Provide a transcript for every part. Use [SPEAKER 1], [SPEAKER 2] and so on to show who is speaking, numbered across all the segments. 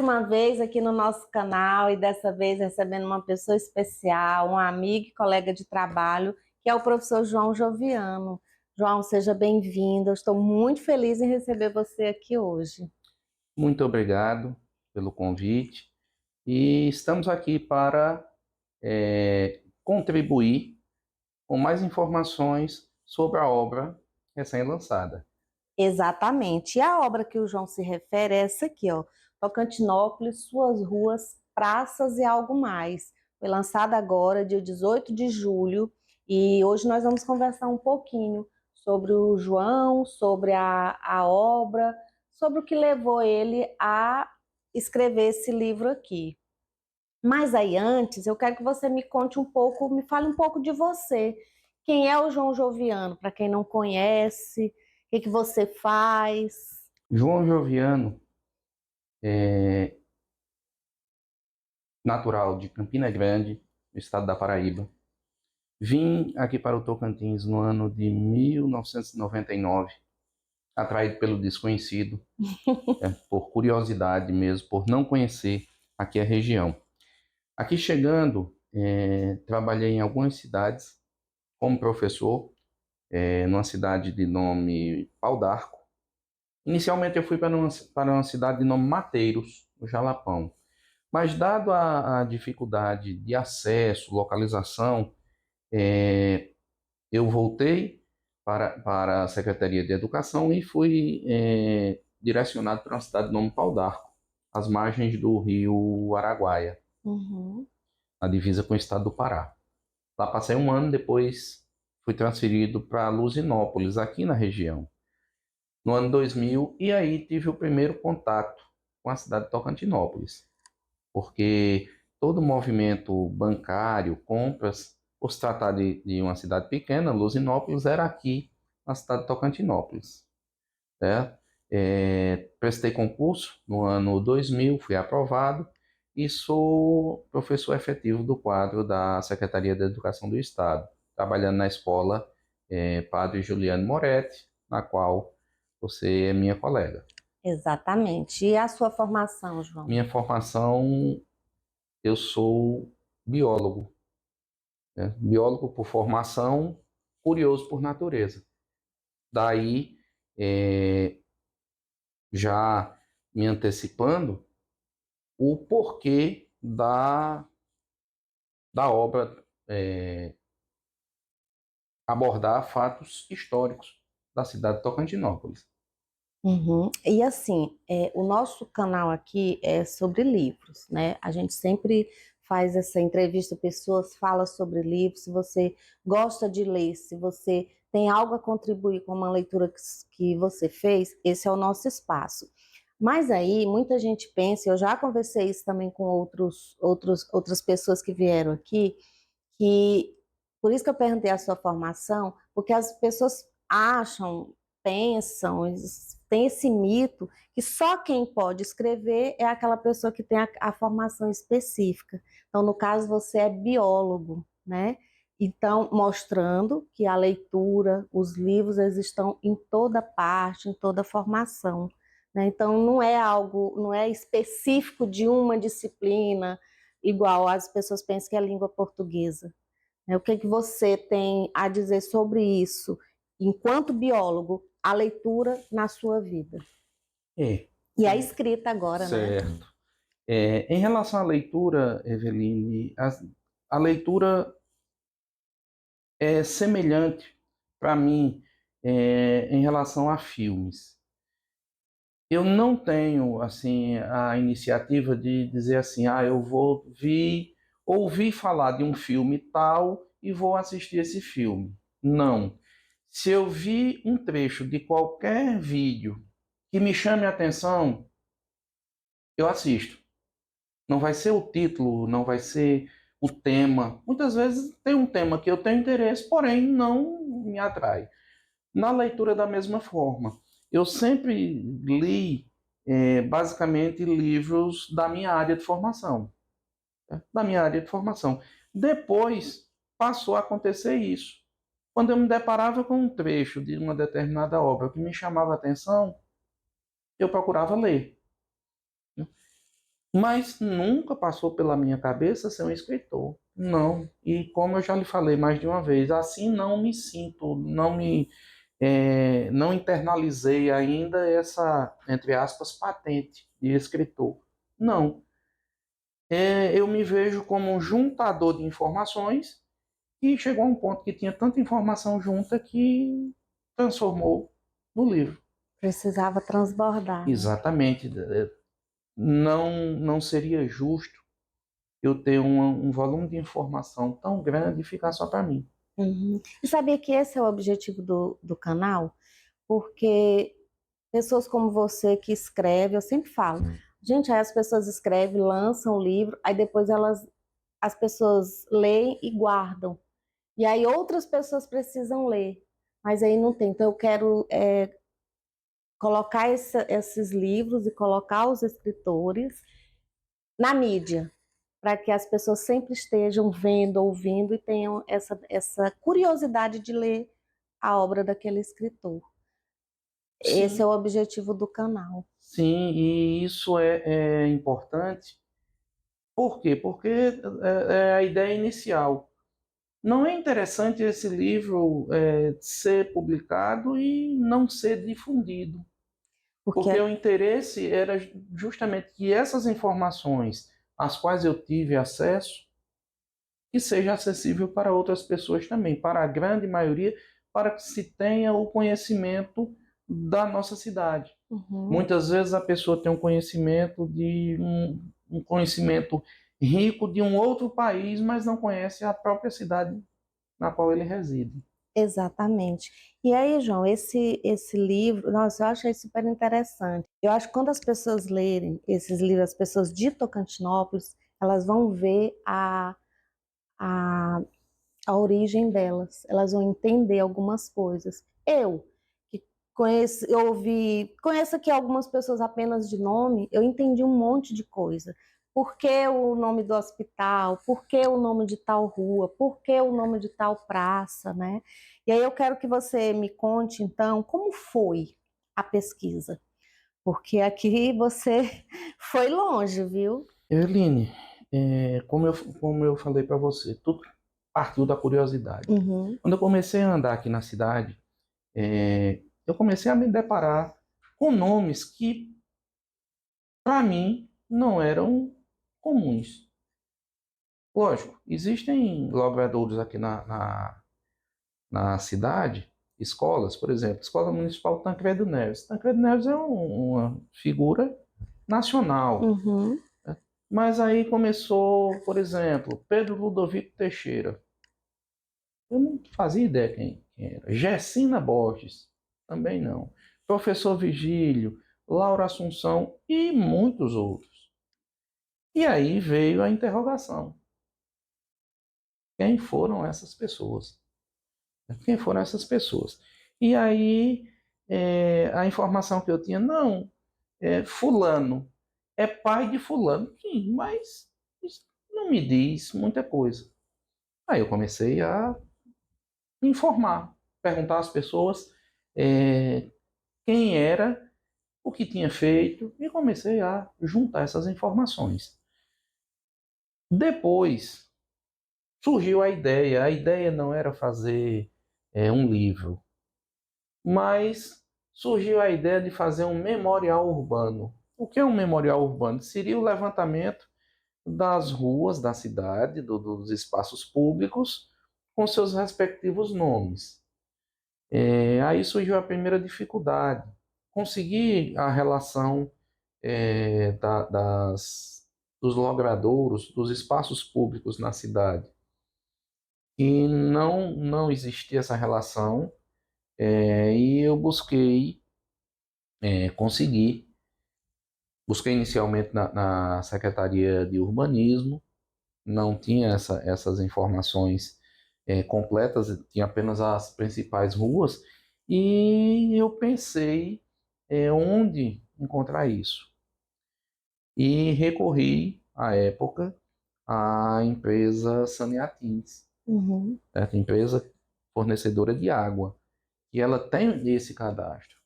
[SPEAKER 1] mais uma vez aqui no nosso canal e dessa vez recebendo uma pessoa especial, um amigo e colega de trabalho, que é o professor João Joviano. João, seja bem-vindo. Eu estou muito feliz em receber você aqui hoje.
[SPEAKER 2] Muito obrigado pelo convite e estamos aqui para contribuir com mais informações sobre a obra recém-lançada.
[SPEAKER 1] Exatamente. E a obra que o João se refere é essa aqui, ó, Tocantinópolis, suas ruas, praças e algo mais. Foi lançada agora, dia 18 de julho, e hoje nós vamos conversar um pouquinho sobre o João, sobre a obra, sobre o que levou ele a escrever esse livro aqui. Mas aí antes, eu quero que você me conte um pouco, me fale um pouco de você. Quem é o João Joviano, para quem não conhece, o que que você faz?
[SPEAKER 2] João Joviano, natural de Campina Grande, no estado da Paraíba. Vim aqui para o Tocantins no ano de 1999, atraído pelo desconhecido, por curiosidade mesmo, por não conhecer aqui a região. Aqui chegando, trabalhei em algumas cidades como professor, numa cidade de nome Pau d'Arco. Inicialmente eu fui para uma cidade de nome Mateiros, no Jalapão. Mas dado a dificuldade de acesso, localização, eu voltei para a Secretaria de Educação e fui direcionado para uma cidade de nome Pau d'Arco, às margens do rio Araguaia,
[SPEAKER 1] Uhum.
[SPEAKER 2] na divisa com o estado do Pará. Lá passei um ano, depois fui transferido para Luzinópolis, aqui na região, no ano 2000, e aí tive o primeiro contato com a cidade de Tocantinópolis, porque todo o movimento bancário, compras, por se tratar de uma cidade pequena, Luzinópolis era aqui na cidade de Tocantinópolis, né? Prestei concurso no ano 2000, fui aprovado e sou professor efetivo do quadro da Secretaria de Educação do Estado, trabalhando na escola Padre Juliano Moretti, na qual você é minha colega.
[SPEAKER 1] Exatamente. E a sua formação, João?
[SPEAKER 2] Minha formação, eu sou biólogo, né? Biólogo por formação, curioso por natureza. Daí, já me antecipando, o porquê da obra abordar fatos históricos da cidade de Tocantinópolis.
[SPEAKER 1] Uhum. E assim, o nosso canal aqui é sobre livros, né? A gente sempre faz essa entrevista, pessoas falam sobre livros. Se você gosta de ler, se você tem algo a contribuir com uma leitura que você fez, esse é o nosso espaço. Mas aí, muita gente pensa, eu já conversei isso também com outras pessoas que vieram aqui, que por isso que eu perguntei a sua formação, porque as pessoas acham, pensam, tem esse mito que só quem pode escrever é aquela pessoa que tem a formação específica. Então, no caso, você é biólogo, né? Então, mostrando que a leitura, os livros, eles estão em toda parte, em toda formação, né? Então, não é algo, não é específico de uma disciplina, igual as pessoas pensam que é a língua portuguesa. O que que você tem a dizer sobre isso, enquanto biólogo, a leitura na sua vida?
[SPEAKER 2] É,
[SPEAKER 1] E a escrita agora, né?
[SPEAKER 2] certo. Em relação à leitura, Eveline, a leitura é semelhante para mim em relação a filmes. Eu não tenho assim a iniciativa de dizer assim, eu vou ouvir falar de um filme tal e vou assistir esse filme. Não. Se eu vi um trecho de qualquer vídeo que me chame a atenção, eu assisto. Não vai ser o título, não vai ser o tema. Muitas vezes tem um tema que eu tenho interesse, porém não me atrai. Na leitura, da mesma forma. Eu sempre li, basicamente, livros da minha área de formação. Tá? Da minha área de formação. Depois, passou a acontecer isso. Quando eu me deparava com um trecho de uma determinada obra que me chamava a atenção, eu procurava ler. Mas nunca passou pela minha cabeça ser um escritor. Não. E como eu já lhe falei mais de uma vez, assim não me sinto, não internalizei ainda essa, entre aspas, patente de escritor. Não. Eu me vejo como um juntador de informações e chegou a um ponto que tinha tanta informação junta que transformou no livro.
[SPEAKER 1] Precisava transbordar, né?
[SPEAKER 2] Exatamente. Não seria justo eu ter um volume de informação tão grande e ficar só para mim.
[SPEAKER 1] Uhum. E sabia que esse é o objetivo do canal? Porque pessoas como você que escreve, eu sempre falo, gente, aí as pessoas escrevem, lançam o livro, aí depois as pessoas leem e guardam. E aí outras pessoas precisam ler, mas aí não tem. Então eu quero colocar esses livros e colocar os escritores na mídia, para que as pessoas sempre estejam vendo, ouvindo e tenham essa curiosidade de ler a obra daquele escritor. Esse é
[SPEAKER 2] Sim,
[SPEAKER 1] o objetivo do canal.
[SPEAKER 2] sim, e isso é importante. Por quê? Porque é a ideia inicial. Não é interessante esse livro ser publicado e não ser difundido, porque
[SPEAKER 1] Porque
[SPEAKER 2] o interesse era justamente que essas informações às quais eu tive acesso que seja acessível para outras pessoas também, para a grande maioria, para que se tenha o conhecimento da nossa cidade.
[SPEAKER 1] uhum,
[SPEAKER 2] Muitas vezes a pessoa tem um conhecimento um conhecimento rico de um outro país, mas não conhece a própria cidade na qual ele reside.
[SPEAKER 1] exatamente. E aí, João, esse livro, nossa, eu achei super interessante. Eu acho que quando as pessoas lerem esses livros, as pessoas de Tocantinópolis, elas vão ver a, a origem delas, elas vão entender algumas coisas. Eu, que conheço aqui algumas pessoas apenas de nome, eu entendi um monte de coisa. Por que o nome do hospital? Por que o nome de tal rua? Por que o nome de tal praça, né? E aí eu quero que você me conte, então, como foi a pesquisa? Porque aqui você foi longe, viu?
[SPEAKER 2] Eveline, como eu falei para você, tudo partiu da curiosidade.
[SPEAKER 1] Uhum,
[SPEAKER 2] Quando eu comecei a andar aqui na cidade, eu comecei a me deparar com nomes que, para mim, não eram comuns. Lógico, existem logradouros aqui na cidade, escolas, por exemplo, Escola Municipal Tancredo Neves. Tancredo Neves é uma figura nacional.
[SPEAKER 1] uhum.
[SPEAKER 2] Mas aí começou, por exemplo, Pedro Ludovico Teixeira. Eu não fazia ideia quem era. Gessina Borges, também não. Professor Vigílio, Laura Assunção e muitos outros. E aí veio a interrogação. Quem foram essas pessoas? Quem foram essas pessoas? E aí a informação que eu tinha, não, fulano é pai de fulano. Sim, mas isso não me diz muita coisa. Aí eu comecei a me informar, perguntar às pessoas é, quem era, o que tinha feito, e comecei a juntar essas informações. Depois surgiu a ideia. A ideia não era fazer um livro, mas surgiu a ideia de fazer um memorial urbano. O que é um memorial urbano? Seria o levantamento das ruas da cidade, dos espaços públicos, com seus respectivos nomes. Aí surgiu a primeira dificuldade, conseguir a relação dos logradouros, dos espaços públicos na cidade. E não existia essa relação, e eu consegui. Busquei inicialmente na Secretaria de Urbanismo, não tinha essas informações completas, tinha apenas as principais ruas, e eu pensei onde encontrar isso. E recorri, à época, à empresa Saneatins,
[SPEAKER 1] Uhum.
[SPEAKER 2] certo? Empresa fornecedora de água, e ela tem esse cadastro.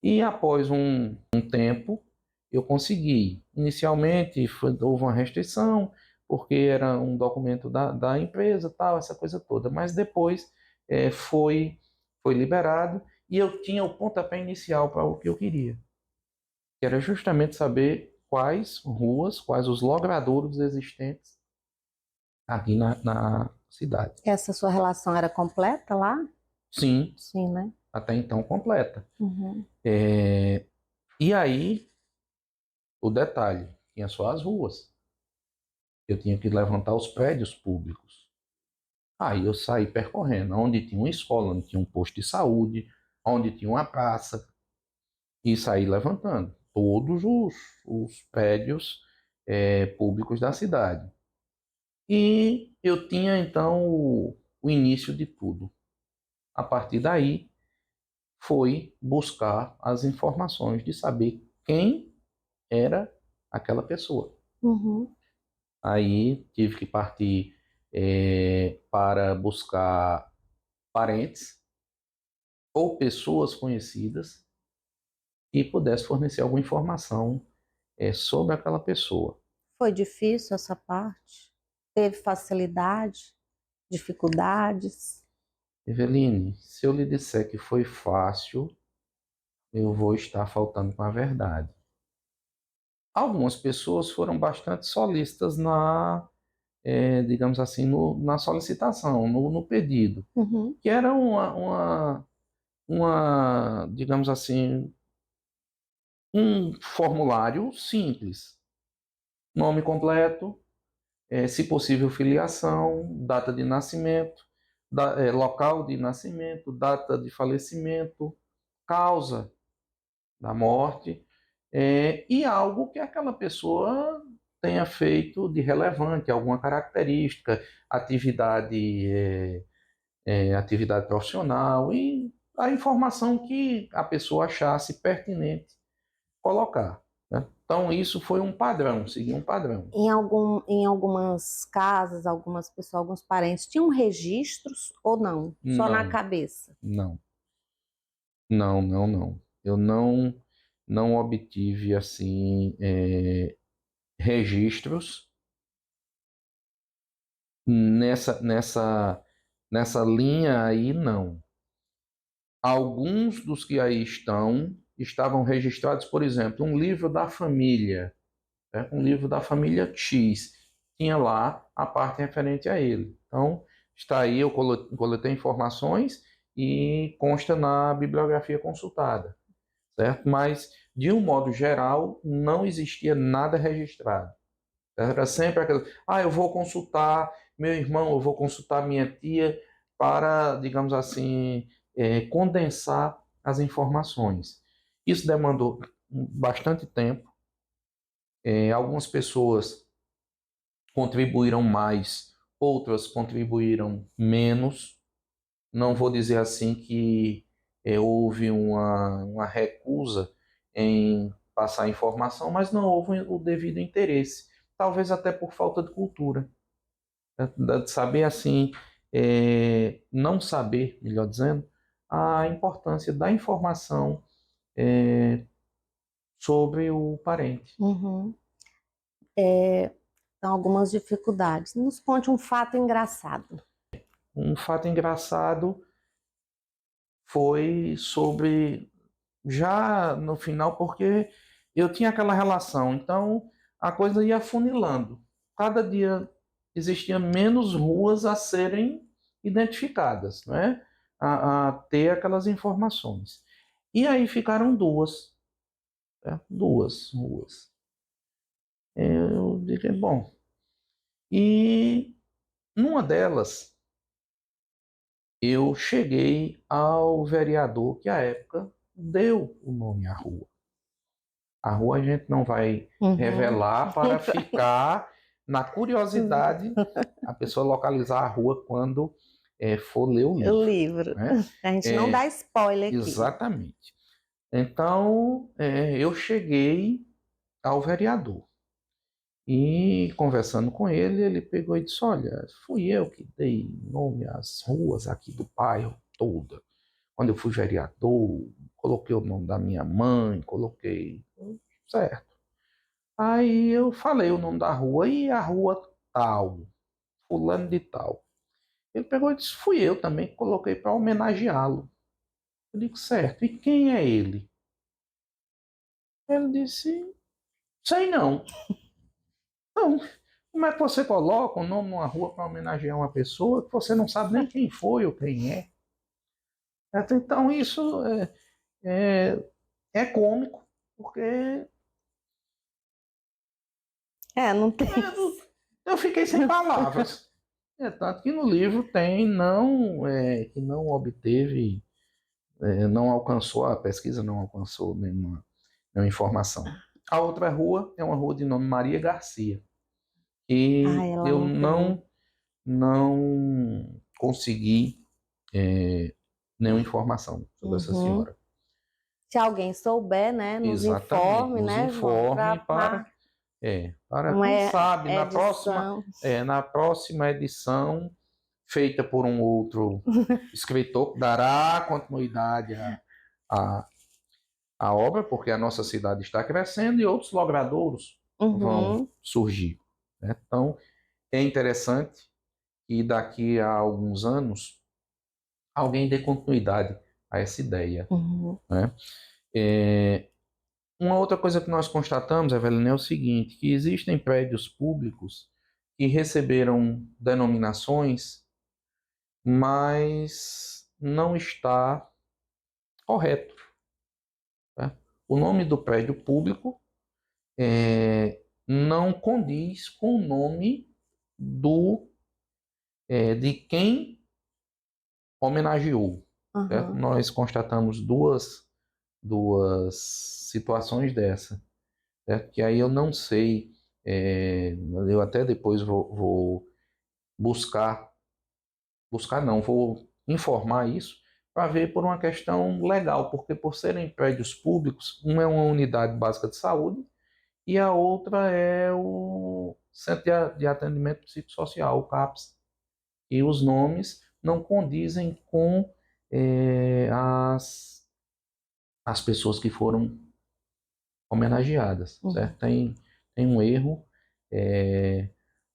[SPEAKER 2] E após um tempo, eu consegui. Inicialmente houve uma restrição, porque era um documento da empresa, tal, essa coisa toda, mas depois foi liberado e eu tinha o pontapé inicial para o que eu queria, que era justamente saber quais ruas, quais os logradouros existentes aqui na cidade.
[SPEAKER 1] Essa sua relação era completa lá?
[SPEAKER 2] Sim,
[SPEAKER 1] Sim, né?
[SPEAKER 2] até então completa.
[SPEAKER 1] Uhum.
[SPEAKER 2] E aí, o detalhe, tinha só as ruas. Eu tinha que levantar os prédios públicos. Aí eu saí percorrendo, onde tinha uma escola, onde tinha um posto de saúde, onde tinha uma praça, e saí levantando todos os prédios públicos da cidade. E eu tinha então o início de tudo. A partir daí, foi buscar as informações de saber quem era aquela pessoa.
[SPEAKER 1] Uhum.
[SPEAKER 2] Aí tive que partir para buscar parentes ou pessoas conhecidas que pudesse fornecer alguma informação sobre aquela pessoa.
[SPEAKER 1] Foi difícil essa parte? Teve facilidade? Dificuldades?
[SPEAKER 2] Eveline, se eu lhe disser que foi fácil, eu vou estar faltando com a verdade. Algumas pessoas foram bastante solícitas digamos assim, na solicitação, no pedido,
[SPEAKER 1] Uhum.
[SPEAKER 2] que era digamos assim, um formulário simples. Nome completo, se possível filiação, data de nascimento, local de nascimento, data de falecimento, causa da morte, e algo que aquela pessoa tenha feito de relevante, alguma característica, atividade profissional e a informação que a pessoa achasse pertinente colocar, né? Então, isso foi um padrão, seguir um padrão.
[SPEAKER 1] Em algumas casas, algumas pessoas, alguns parentes tinham registros ou não? Só na
[SPEAKER 2] Não,
[SPEAKER 1] cabeça?
[SPEAKER 2] não, não, não, não. Eu não obtive, assim, registros nessa linha aí, não. Alguns dos que aí estavam registrados, por exemplo, um livro da família, né? Um livro da família X, tinha lá a parte referente a ele. Então, está aí, eu coletei informações e consta na bibliografia consultada, certo? Mas, de um modo geral, não existia nada registrado. Era sempre aquela, eu vou consultar meu irmão, eu vou consultar minha tia para, digamos assim, condensar as informações. Isso demandou bastante tempo. Algumas pessoas contribuíram mais, outras contribuíram menos. Não vou dizer assim que houve uma recusa em passar informação, mas não houve o devido interesse. Talvez até por falta de cultura, né? De saber assim, não saber, melhor dizendo, a importância da informação sobre o parente.
[SPEAKER 1] Uhum. Então, algumas dificuldades. Nos conte um fato engraçado.
[SPEAKER 2] Um fato engraçado foi sobre, já no final, porque eu tinha aquela relação, então a coisa ia afunilando. Cada dia existia menos ruas a serem identificadas, né? A ter aquelas informações. E aí ficaram duas, né? Duas ruas. Eu digo, bom, e numa delas eu cheguei ao vereador que à época deu o nome à rua. A rua a gente não vai
[SPEAKER 1] Uhum.
[SPEAKER 2] revelar para ficar na curiosidade a pessoa localizar a rua quando for ler o
[SPEAKER 1] O
[SPEAKER 2] livro,
[SPEAKER 1] livro.
[SPEAKER 2] né?
[SPEAKER 1] A gente não dá spoiler aqui.
[SPEAKER 2] Exatamente. Então, eu cheguei ao vereador e conversando com ele, ele pegou e disse: Olha, fui eu que dei nome às ruas aqui do bairro toda. Quando eu fui vereador, coloquei o nome da minha mãe, coloquei. Certo. Aí eu falei o nome da rua e a rua tal, fulano de tal. Ele pegou e disse, fui eu também que coloquei para homenageá-lo. Eu digo, certo, e quem é ele? Ele disse, sei não. Não, como é que você coloca o nome numa rua para homenagear uma pessoa que você não sabe nem quem foi ou quem é? Então isso é, é cômico, porque
[SPEAKER 1] Não tem.
[SPEAKER 2] eu fiquei sem palavras. Tanto que no livro tem não que não obteve, não alcançou, a pesquisa não alcançou nenhuma informação. A outra rua é uma rua de nome Maria Garcia,
[SPEAKER 1] Ah,
[SPEAKER 2] e
[SPEAKER 1] ela
[SPEAKER 2] eu
[SPEAKER 1] não tem.
[SPEAKER 2] não consegui nenhuma informação sobre essa
[SPEAKER 1] Uhum.
[SPEAKER 2] senhora.
[SPEAKER 1] Se alguém souber, né, nos
[SPEAKER 2] Exatamente,
[SPEAKER 1] informe,
[SPEAKER 2] nos
[SPEAKER 1] né, João,
[SPEAKER 2] informe
[SPEAKER 1] para
[SPEAKER 2] para
[SPEAKER 1] uma
[SPEAKER 2] quem sabe,
[SPEAKER 1] edição.
[SPEAKER 2] na próxima edição, feita por um outro escritor, que dará continuidade à, à obra, porque a nossa cidade está crescendo e outros logradouros vão
[SPEAKER 1] Uhum,
[SPEAKER 2] surgir. Né? Então, é interessante que daqui a alguns anos alguém dê continuidade a essa ideia.
[SPEAKER 1] uhum,
[SPEAKER 2] Né? É, uma outra coisa que nós constatamos, Evelyn, é o seguinte, que existem prédios públicos que receberam denominações, mas não está correto. Tá? O nome do prédio público não condiz com o nome de quem homenageou. Certo?
[SPEAKER 1] uhum.
[SPEAKER 2] Nós constatamos duas situações dessa. Certo? Que aí eu não sei, eu até depois vou buscar não, vou informar isso para ver por uma questão legal, porque por serem prédios públicos, uma é uma unidade básica de saúde e a outra é o Centro de Atendimento Psicossocial, o CAPS. E os nomes não condizem com as pessoas que foram homenageadas,
[SPEAKER 1] Uhum.
[SPEAKER 2] certo? Tem um erro. é,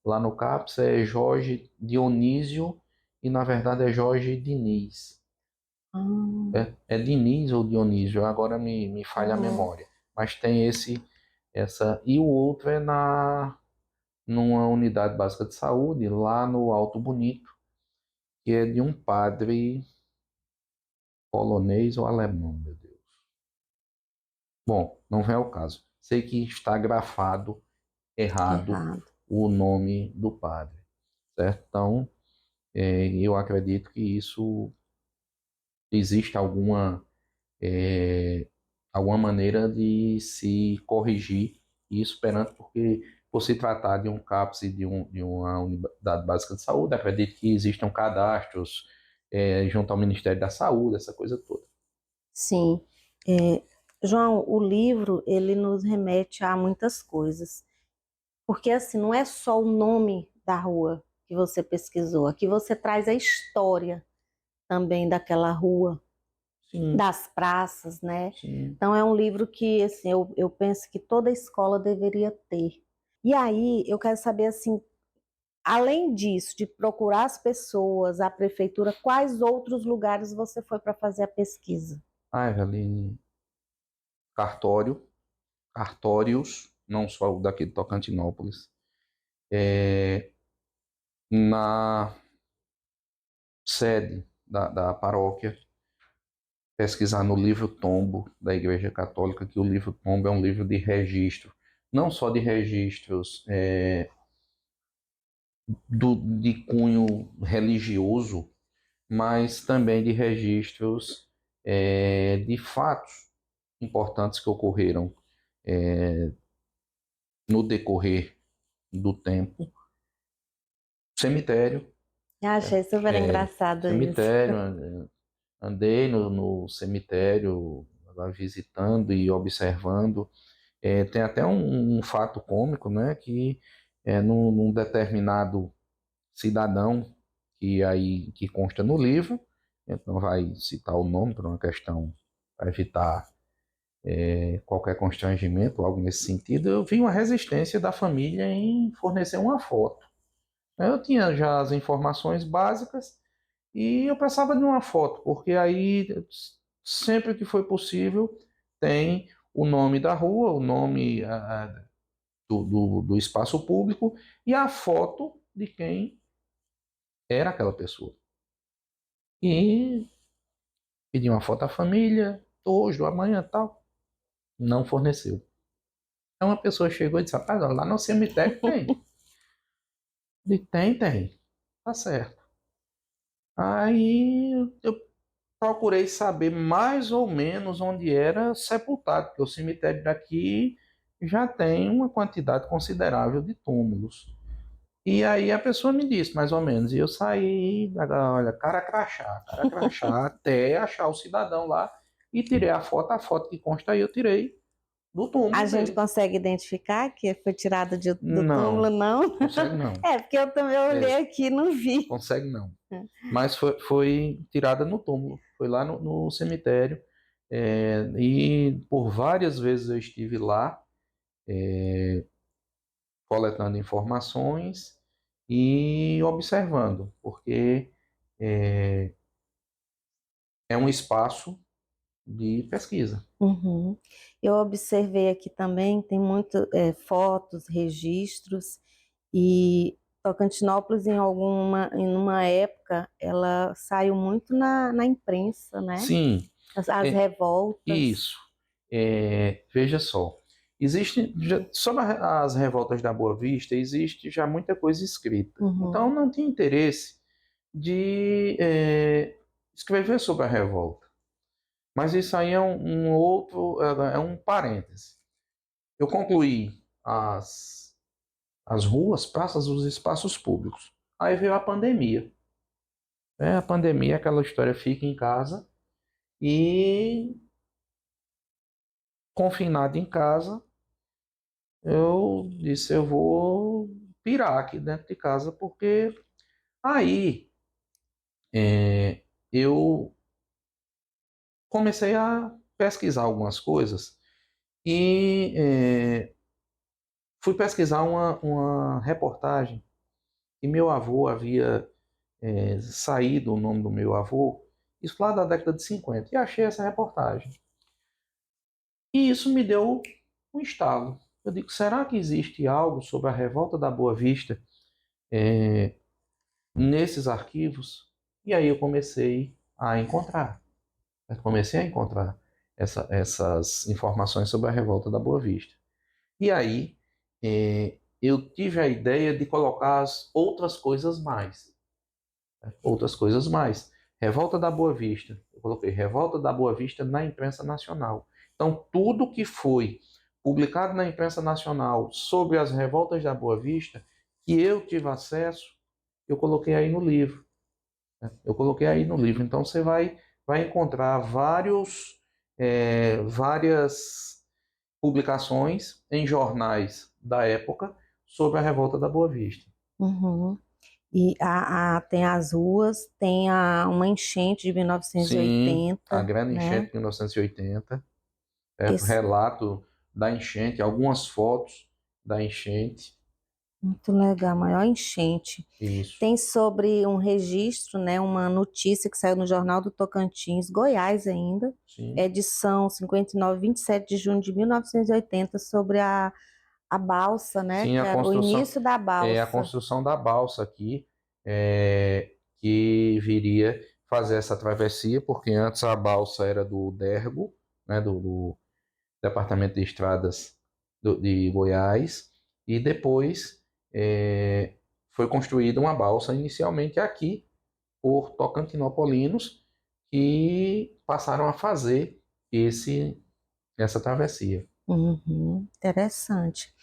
[SPEAKER 2] Lá no CAPS é Jorge Dionísio e na verdade é Jorge Diniz.
[SPEAKER 1] Ah,
[SPEAKER 2] É Diniz ou Dionísio, agora me falha a
[SPEAKER 1] uhum.
[SPEAKER 2] memória. Mas tem essa. E o outro é numa unidade básica de saúde, lá no Alto Bonito, que é de um padre polonês ou alemão, meu Deus. Bom, não vem ao caso. Sei que está grafado errado
[SPEAKER 1] Errado.
[SPEAKER 2] o nome do padre, certo? Então, eu acredito que isso existe é, alguma maneira de se corrigir isso perante, porque por se tratar de um CAPS e de uma unidade básica de saúde, acredito que existam cadastros junto ao Ministério da Saúde, essa coisa toda.
[SPEAKER 1] Sim. É, João, o livro, ele nos remete a muitas coisas. Porque, assim, não é só o nome da rua que você pesquisou. Aqui você traz a história também daquela rua,
[SPEAKER 2] Sim,
[SPEAKER 1] das praças, né?
[SPEAKER 2] sim.
[SPEAKER 1] Então é um livro que assim, eu penso que toda escola deveria ter. E aí eu quero saber assim, além disso, de procurar as pessoas, a prefeitura, quais outros lugares você foi para fazer a pesquisa?
[SPEAKER 2] Ah, Eveline, cartórios, não só o daqui de Tocantinópolis, na sede da paróquia, pesquisar no livro Tombo da Igreja Católica, que o livro Tombo é um livro de registro, não só de registros de cunho religioso, mas também de registros de fatos importantes que ocorreram no decorrer do tempo. Cemitério,
[SPEAKER 1] Eu achei super engraçado isso.
[SPEAKER 2] cemitério, andei no cemitério, lá visitando e observando. Tem até um fato cômico, né, que num determinado cidadão que consta no livro, a gente não vai citar o nome por uma questão para evitar qualquer constrangimento, algo nesse sentido, eu vi uma resistência da família em fornecer uma foto. Eu tinha já as informações básicas e eu precisava de uma foto, porque aí, sempre que foi possível, tem o nome da rua, o nome do espaço público e a foto de quem era aquela pessoa. E pedi uma foto à família, hoje, ou amanhã, tal. Não forneceu. Então uma pessoa chegou e disse, rapaz, lá no cemitério tem. E tem. Tá certo. Aí eu procurei saber mais ou menos onde era sepultado, porque o cemitério daqui já tem uma quantidade considerável de túmulos. E aí a pessoa me disse, mais ou menos, e eu saí, olha, cara crachá, até achar o cidadão lá, e tirei a foto que consta aí eu tirei do
[SPEAKER 1] A
[SPEAKER 2] túmulo
[SPEAKER 1] gente
[SPEAKER 2] dele.
[SPEAKER 1] consegue identificar que foi tirado do túmulo,
[SPEAKER 2] Não,
[SPEAKER 1] não?
[SPEAKER 2] consegue não.
[SPEAKER 1] É, porque eu também olhei
[SPEAKER 2] É,
[SPEAKER 1] aqui e não vi.
[SPEAKER 2] consegue não. Mas foi tirada no túmulo, foi lá no cemitério, e por várias vezes eu estive lá, coletando informações e observando, porque é um espaço de pesquisa.
[SPEAKER 1] Uhum. Eu observei aqui também, tem muito fotos, registros, e Tocantinópolis em uma época, ela saiu muito na imprensa, né?
[SPEAKER 2] Sim,
[SPEAKER 1] As
[SPEAKER 2] é,
[SPEAKER 1] revoltas.
[SPEAKER 2] isso. Veja só, existe sobre as revoltas da Boa Vista, existe já muita coisa escrita. Então
[SPEAKER 1] Uhum.
[SPEAKER 2] não tinha interesse de escrever sobre a revolta. Mas isso aí é um outro, é um parêntese. Eu concluí as ruas, praças, os espaços públicos. Aí veio a pandemia. A pandemia, aquela história, fica em casa e confinado em casa, eu disse, eu vou pirar aqui dentro de casa, porque aí eu comecei a pesquisar algumas coisas e fui pesquisar uma reportagem que meu avô havia saído, o nome do meu avô, isso lá da década de 50, e achei essa reportagem. E isso me deu um estalo. Eu digo, será que existe algo sobre a revolta da Boa Vista nesses arquivos? E aí eu comecei a encontrar. Comecei a encontrar essas informações sobre a revolta da Boa Vista. E aí eu tive a ideia de colocar as outras coisas mais. Outras coisas mais. Revolta da Boa Vista. Eu coloquei Revolta da Boa Vista na imprensa nacional. Então, tudo que foi publicado na imprensa nacional sobre as revoltas da Boa Vista, que eu tive acesso, eu coloquei aí no livro. Eu coloquei aí no livro. Então, você vai encontrar várias publicações em jornais da época sobre a revolta da Boa Vista.
[SPEAKER 1] Uhum. E tem as ruas, tem uma enchente de
[SPEAKER 2] Sim, a
[SPEAKER 1] 1980,
[SPEAKER 2] grande enchente
[SPEAKER 1] né?
[SPEAKER 2] de 1980, certo?
[SPEAKER 1] Esse,
[SPEAKER 2] Relato da enchente, algumas fotos da enchente.
[SPEAKER 1] muito legal, a maior enchente.
[SPEAKER 2] Isso,
[SPEAKER 1] Tem sobre um registro, né? Uma notícia que saiu no Jornal do Tocantins, Goiás ainda,
[SPEAKER 2] sim.
[SPEAKER 1] edição 59, 27 de junho de 1980, sobre a balsa, né?
[SPEAKER 2] Sim,
[SPEAKER 1] Que era o início da
[SPEAKER 2] a
[SPEAKER 1] balsa.
[SPEAKER 2] construção da balsa aqui, que viria fazer essa travessia, porque antes a balsa era do Dergo, né, do Departamento de Estradas de Goiás, e depois foi construída uma balsa inicialmente aqui por tocantinopolinos que passaram a fazer essa travessia.
[SPEAKER 1] Uhum, interessante.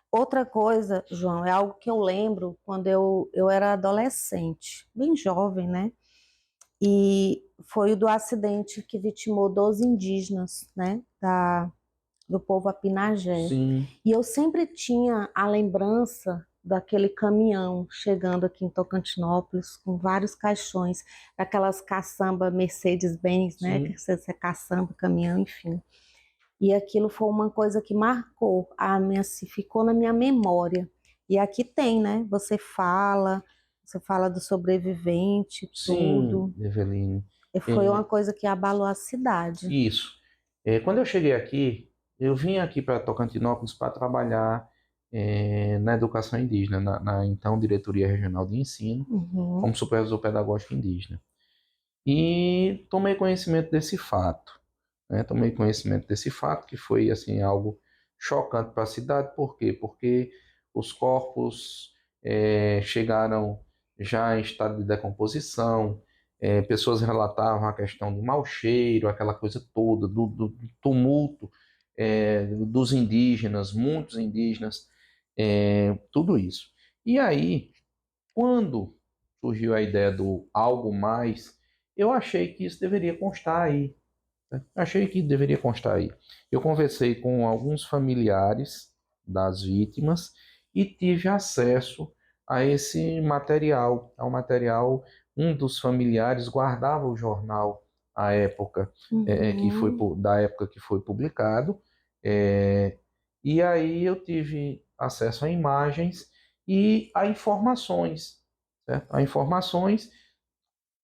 [SPEAKER 1] Outra coisa, João, é algo que eu lembro quando eu era adolescente, bem jovem, né? E foi o do acidente que vitimou 12 indígenas, né? Do povo Apinagé.
[SPEAKER 2] Sim,
[SPEAKER 1] E eu sempre tinha a lembrança daquele caminhão chegando aqui em Tocantinópolis com vários caixões, aquelas caçamba Mercedes-Benz, né? Que
[SPEAKER 2] sim,
[SPEAKER 1] você caçamba, caminhão, enfim. E aquilo foi uma coisa que marcou, ficou na minha memória. E aqui tem, né? Você fala do sobrevivente,
[SPEAKER 2] Sim,
[SPEAKER 1] tudo.
[SPEAKER 2] Eveline.
[SPEAKER 1] E foi uma
[SPEAKER 2] É,
[SPEAKER 1] coisa que abalou a cidade.
[SPEAKER 2] isso. Quando eu cheguei aqui, eu vim aqui para Tocantinópolis para trabalhar na educação indígena, na então Diretoria Regional de Ensino,
[SPEAKER 1] Uhum,
[SPEAKER 2] como supervisor pedagógico indígena. E tomei conhecimento desse fato, né? Tomei conhecimento desse fato, que foi assim algo chocante para a cidade. Por quê? Porque os corpos chegaram já em estado de decomposição. Pessoas relatavam a questão do mau cheiro, aquela coisa toda, do tumulto dos indígenas, muitos indígenas, tudo isso. E aí, quando surgiu a ideia do algo mais, eu achei que isso deveria constar aí. Achei que deveria constar aí. Eu conversei com alguns familiares das vítimas e tive acesso a esse material. Ao material, um dos familiares guardava o jornal à época
[SPEAKER 1] uhum,
[SPEAKER 2] da época que foi publicado, é, e aí eu tive acesso a imagens e a informações, certo? A informações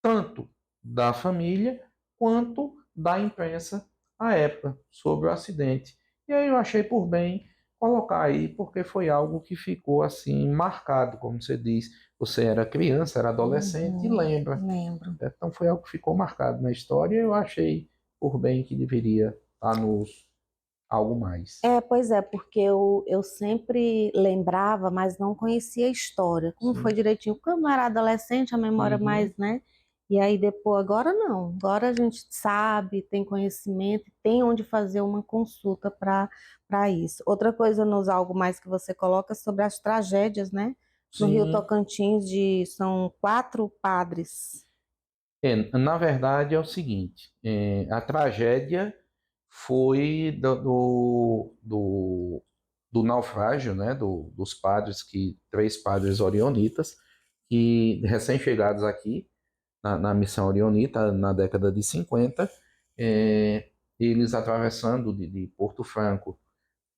[SPEAKER 2] tanto da família quanto da imprensa à época sobre o acidente. E aí eu achei por bem colocar aí, porque foi algo que ficou assim marcado, como você diz. Você era criança, era adolescente e
[SPEAKER 1] uhum,
[SPEAKER 2] lembra.
[SPEAKER 1] lembro.
[SPEAKER 2] Então foi algo que ficou marcado na história e eu achei por bem que deveria estar nos algo mais.
[SPEAKER 1] Pois é, porque eu sempre lembrava, mas não conhecia a história. Como foi
[SPEAKER 2] Sim.
[SPEAKER 1] direitinho? Quando eu era adolescente, a memória
[SPEAKER 2] Uhum.
[SPEAKER 1] mais, né? E aí depois, agora não. Agora a gente sabe, tem conhecimento, tem onde fazer uma consulta para isso. Outra coisa nos algo mais que você coloca é sobre as tragédias, né? No Rio
[SPEAKER 2] Sim.
[SPEAKER 1] Tocantins, são 4 padres.
[SPEAKER 2] Na verdade é o seguinte, a tragédia foi do naufrágio, né, dos padres, três padres orionitas, que recém-chegados aqui na missão orionita, na década de 50, eles atravessando de Porto Franco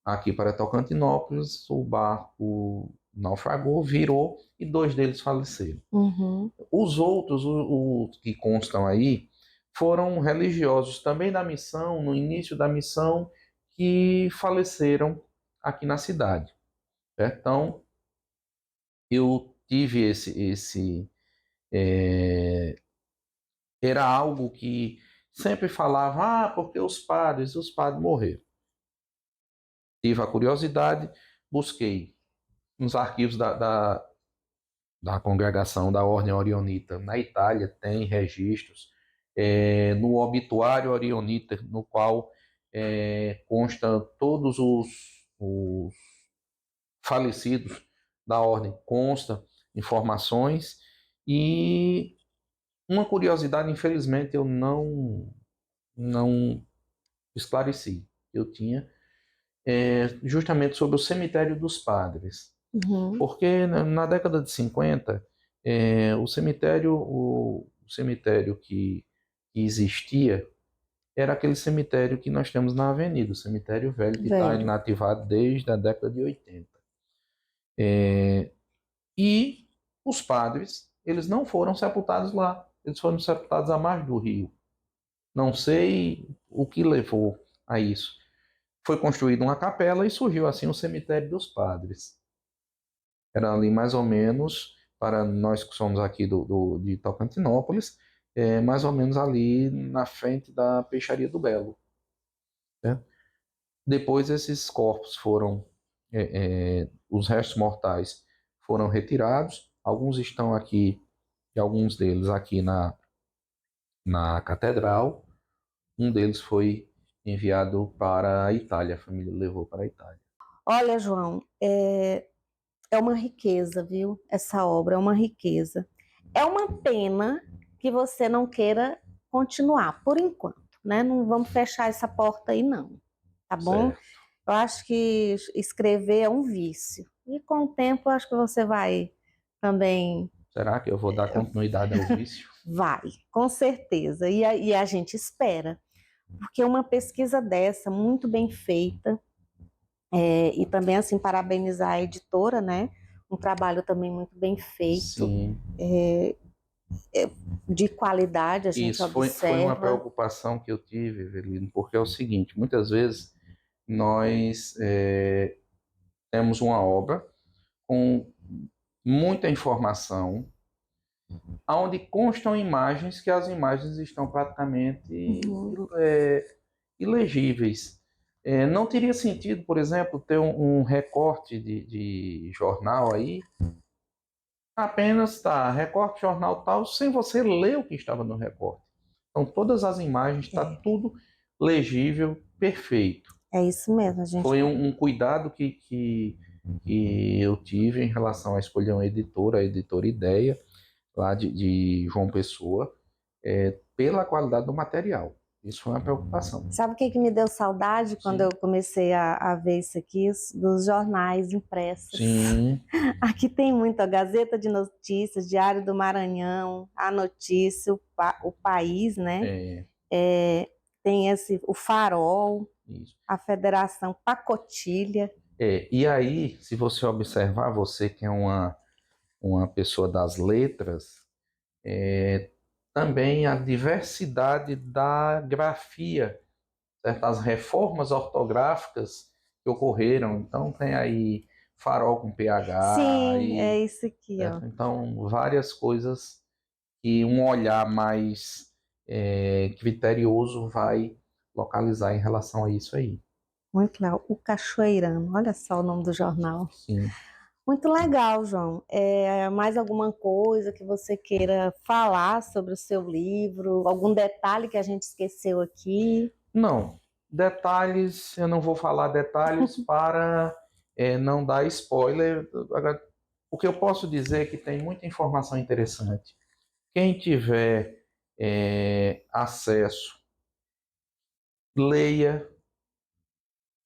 [SPEAKER 2] aqui para Tocantinópolis, o barco naufragou, virou e dois deles faleceram.
[SPEAKER 1] Uhum,
[SPEAKER 2] Os outros, os que constam aí, foram religiosos também da missão, no início da missão, que faleceram aqui na cidade, certo? Então, eu tive era algo que sempre falava, porque os padres morreram. Tive a curiosidade, busquei nos arquivos da congregação da Ordem Orionita na Itália, tem registros, no obituário orionita, no qual consta todos os falecidos da ordem, consta informações, e uma curiosidade, infelizmente, eu não esclareci. Eu tinha justamente sobre o cemitério dos padres.
[SPEAKER 1] uhum,
[SPEAKER 2] Porque na década de 50, o cemitério que existia era aquele cemitério que nós temos na Avenida, o cemitério velho, que está
[SPEAKER 1] velho.
[SPEAKER 2] inativado desde a década de 80. E os padres, eles não foram sepultados lá, eles foram sepultados à margem do rio. Não sei o que levou a isso. Foi construída uma capela e surgiu assim o cemitério dos padres. Era ali mais ou menos, para nós que somos aqui de Tocantinópolis, mais ou menos ali na frente da Peixaria do Belo, né? Depois esses corpos foram, os restos mortais foram retirados, alguns estão aqui, e alguns deles aqui na catedral, um deles foi enviado para a Itália, a família levou para a Itália.
[SPEAKER 1] Olha, João, é uma riqueza, viu? Essa obra é uma riqueza. É uma pena que você não queira continuar, por enquanto, né? Não vamos fechar essa porta aí, não, tá bom?
[SPEAKER 2] Certo.
[SPEAKER 1] Eu acho que escrever é um vício. E com o tempo, eu acho que você vai também.
[SPEAKER 2] Será que eu vou dar continuidade ao vício?
[SPEAKER 1] Vai, com certeza. E a gente espera. porque uma pesquisa dessa, muito bem feita, e também, assim, parabenizar a editora, né? Um trabalho também muito bem feito,
[SPEAKER 2] Sim.
[SPEAKER 1] de qualidade, a gente
[SPEAKER 2] Isso foi uma
[SPEAKER 1] observa.
[SPEAKER 2] preocupação que eu tive, Evelino, porque é o seguinte, muitas vezes nós temos uma obra com muita informação, onde constam imagens que as imagens estão praticamente
[SPEAKER 1] Uhum.
[SPEAKER 2] ilegíveis. Não teria sentido, por exemplo, ter um recorte de jornal aí, apenas tá, recorte jornal tal, sem você ler o que estava no recorte. Então, todas as imagens, está tudo legível, perfeito.
[SPEAKER 1] É isso mesmo, a gente.
[SPEAKER 2] Foi um cuidado que eu tive em relação a escolher uma editora, a editora Ideia, lá de João Pessoa, pela qualidade do material. Isso foi uma preocupação.
[SPEAKER 1] Sabe o que que me deu saudade quando
[SPEAKER 2] Sim,
[SPEAKER 1] eu comecei a ver isso aqui? Dos jornais impressos.
[SPEAKER 2] sim,
[SPEAKER 1] Aqui tem muito, a Gazeta de Notícias, Diário do Maranhão, A Notícia, o País, né?
[SPEAKER 2] é,
[SPEAKER 1] É, tem o Farol,
[SPEAKER 2] isso.
[SPEAKER 1] a Federação Pacotilha.
[SPEAKER 2] E aí, se você observar, você que é uma pessoa das letras, também a diversidade da grafia, certo? As reformas ortográficas que ocorreram. Então, tem aí farol com PH,
[SPEAKER 1] Sim, é isso aqui, ó.
[SPEAKER 2] certo? Então, várias coisas que um olhar mais criterioso vai localizar em relação a isso aí.
[SPEAKER 1] Muito legal. O Cachoeirano, olha só o nome do jornal.
[SPEAKER 2] Sim.
[SPEAKER 1] Muito legal, João. Mais alguma coisa que você queira falar sobre o seu livro? Algum detalhe que a gente esqueceu aqui?
[SPEAKER 2] Não, detalhes, eu não vou falar detalhes para não dar spoiler. Agora, o que eu posso dizer é que tem muita informação interessante. Quem tiver acesso, leia.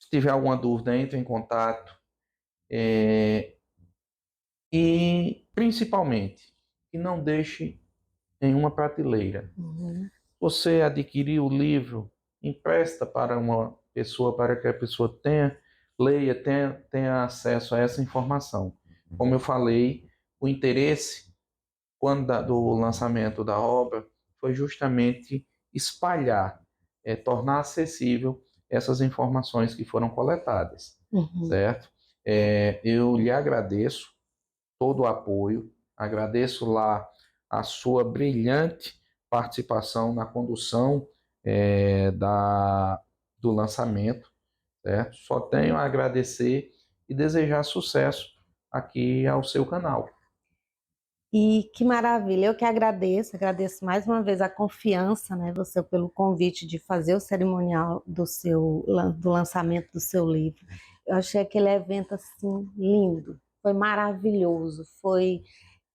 [SPEAKER 2] Se tiver alguma dúvida, entre em contato. E, principalmente, que não deixe em uma prateleira.
[SPEAKER 1] Uhum.
[SPEAKER 2] Você adquirir o livro, empresta para uma pessoa, para que a pessoa leia, tenha acesso a essa informação. Como eu falei, o interesse, do lançamento da obra, foi justamente espalhar, tornar acessível essas informações que foram coletadas,
[SPEAKER 1] Uhum.
[SPEAKER 2] certo? Eu lhe agradeço todo o apoio. Agradeço lá a sua brilhante participação na condução do lançamento, certo? Só tenho a agradecer e desejar sucesso aqui ao seu canal.
[SPEAKER 1] E que maravilha, eu que agradeço mais uma vez a confiança, né, você pelo convite de fazer o cerimonial do lançamento do seu livro. Eu achei aquele evento assim lindo, foi maravilhoso, foi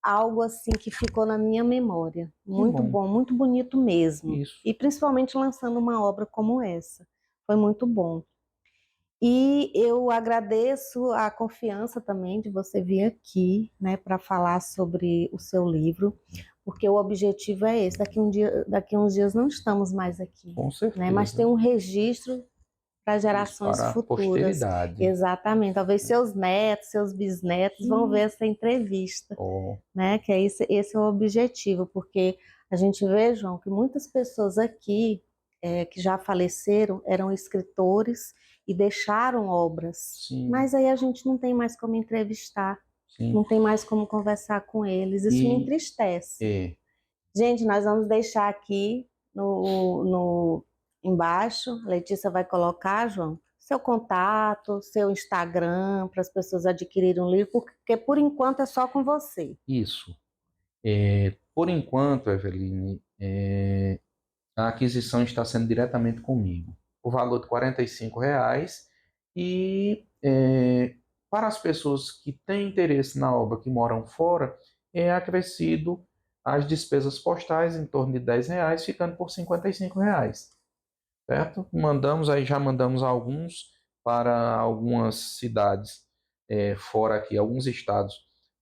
[SPEAKER 1] algo assim que ficou na minha memória.
[SPEAKER 2] Que
[SPEAKER 1] Muito
[SPEAKER 2] bom.
[SPEAKER 1] bom, muito bonito mesmo.
[SPEAKER 2] Isso.
[SPEAKER 1] E principalmente lançando uma obra como essa. Foi muito bom. E eu agradeço a confiança também de você vir aqui, né, para falar sobre o seu livro, porque o objetivo é esse. Daqui a uns dias não estamos mais aqui,
[SPEAKER 2] Com
[SPEAKER 1] né, mas tem
[SPEAKER 2] certeza.
[SPEAKER 1] um registro para
[SPEAKER 2] Isso
[SPEAKER 1] gerações
[SPEAKER 2] para a
[SPEAKER 1] futuras.
[SPEAKER 2] posteridade.
[SPEAKER 1] Exatamente. Talvez seus netos, seus bisnetos vão ver
[SPEAKER 2] Sim.
[SPEAKER 1] essa entrevista,
[SPEAKER 2] Oh,
[SPEAKER 1] né? Que é esse é o objetivo, porque a gente vê, João, que muitas pessoas aqui que já faleceram eram escritores e deixaram obras,
[SPEAKER 2] sim,
[SPEAKER 1] mas aí a gente não tem mais como entrevistar,
[SPEAKER 2] sim.
[SPEAKER 1] não tem mais como conversar com eles, isso me
[SPEAKER 2] E
[SPEAKER 1] entristece.
[SPEAKER 2] é,
[SPEAKER 1] Gente, nós vamos deixar aqui no embaixo, a Letícia vai colocar, João, seu contato, seu Instagram, para as pessoas adquirirem um livro, porque por enquanto é só com você.
[SPEAKER 2] isso. Por enquanto, Eveline, a aquisição está sendo diretamente comigo. O valor de R$ 45 e para as pessoas que têm interesse na obra, que moram fora, é acrescido as despesas postais em torno de R$ 10, ficando por R$ 55, certo? Já mandamos alguns para algumas cidades fora aqui, alguns estados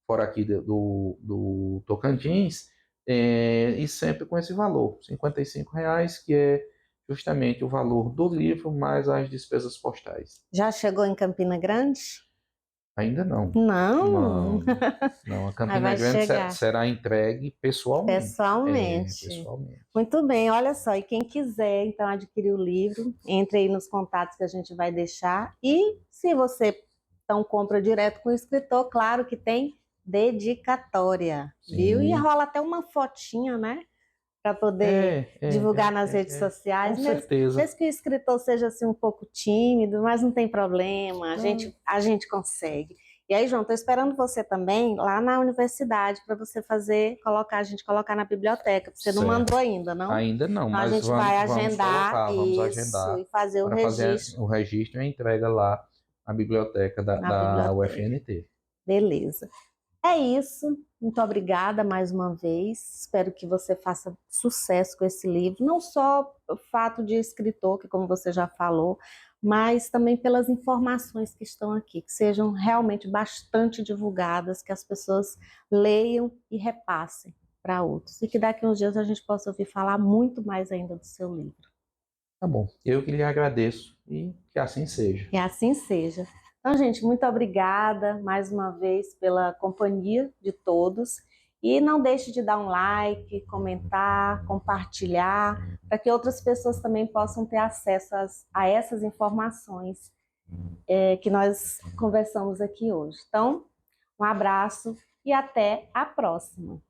[SPEAKER 2] fora aqui do Tocantins, e sempre com esse valor, R$ 55, que é justamente o valor do livro mais as despesas postais.
[SPEAKER 1] Já chegou em Campina Grande?
[SPEAKER 2] Ainda não.
[SPEAKER 1] Não,
[SPEAKER 2] Não, não. A
[SPEAKER 1] mas
[SPEAKER 2] Campina
[SPEAKER 1] vai
[SPEAKER 2] Grande
[SPEAKER 1] chegar
[SPEAKER 2] será entregue pessoalmente. É,
[SPEAKER 1] pessoalmente.
[SPEAKER 2] pessoalmente.
[SPEAKER 1] Muito bem, olha só, e quem quiser então adquirir o livro, entre aí nos contatos que a gente vai deixar. E se você então compra direto com o escritor, claro que tem dedicatória, viu? E
[SPEAKER 2] Sim.
[SPEAKER 1] rola até uma fotinha, né? Para poder
[SPEAKER 2] É, é,
[SPEAKER 1] divulgar
[SPEAKER 2] é,
[SPEAKER 1] nas redes
[SPEAKER 2] é, é. Com
[SPEAKER 1] sociais,
[SPEAKER 2] certeza.
[SPEAKER 1] mesmo que o escritor seja assim um pouco tímido, mas não tem problema,
[SPEAKER 2] Não,
[SPEAKER 1] a gente consegue. E aí, João, estou esperando você também lá na universidade para você fazer, colocar, a gente colocar na biblioteca. Você não mandou
[SPEAKER 2] certo.
[SPEAKER 1] ainda, não?
[SPEAKER 2] Ainda não,
[SPEAKER 1] Então a
[SPEAKER 2] mas
[SPEAKER 1] gente vai
[SPEAKER 2] vamos
[SPEAKER 1] agendar
[SPEAKER 2] colocar, vamos
[SPEAKER 1] isso
[SPEAKER 2] agendar
[SPEAKER 1] e fazer o
[SPEAKER 2] para fazer
[SPEAKER 1] registro
[SPEAKER 2] o registro e a entrega lá na biblioteca
[SPEAKER 1] na
[SPEAKER 2] da
[SPEAKER 1] biblioteca.
[SPEAKER 2] UFNT.
[SPEAKER 1] Beleza. É isso. Muito obrigada mais uma vez. Espero que você faça sucesso com esse livro, não só o fato de escritor, que como você já falou, mas também pelas informações que estão aqui, que sejam realmente bastante divulgadas, que as pessoas leiam e repassem para outros. E que daqui a uns dias a gente possa ouvir falar muito mais ainda do seu livro.
[SPEAKER 2] Tá bom. Eu que lhe agradeço e que assim seja.
[SPEAKER 1] E assim seja. Então, gente, muito obrigada mais uma vez pela companhia de todos. E não deixe de dar um like, comentar, compartilhar, para que outras pessoas também possam ter acesso a essas informações que nós conversamos aqui hoje. Então, um abraço e até a próxima.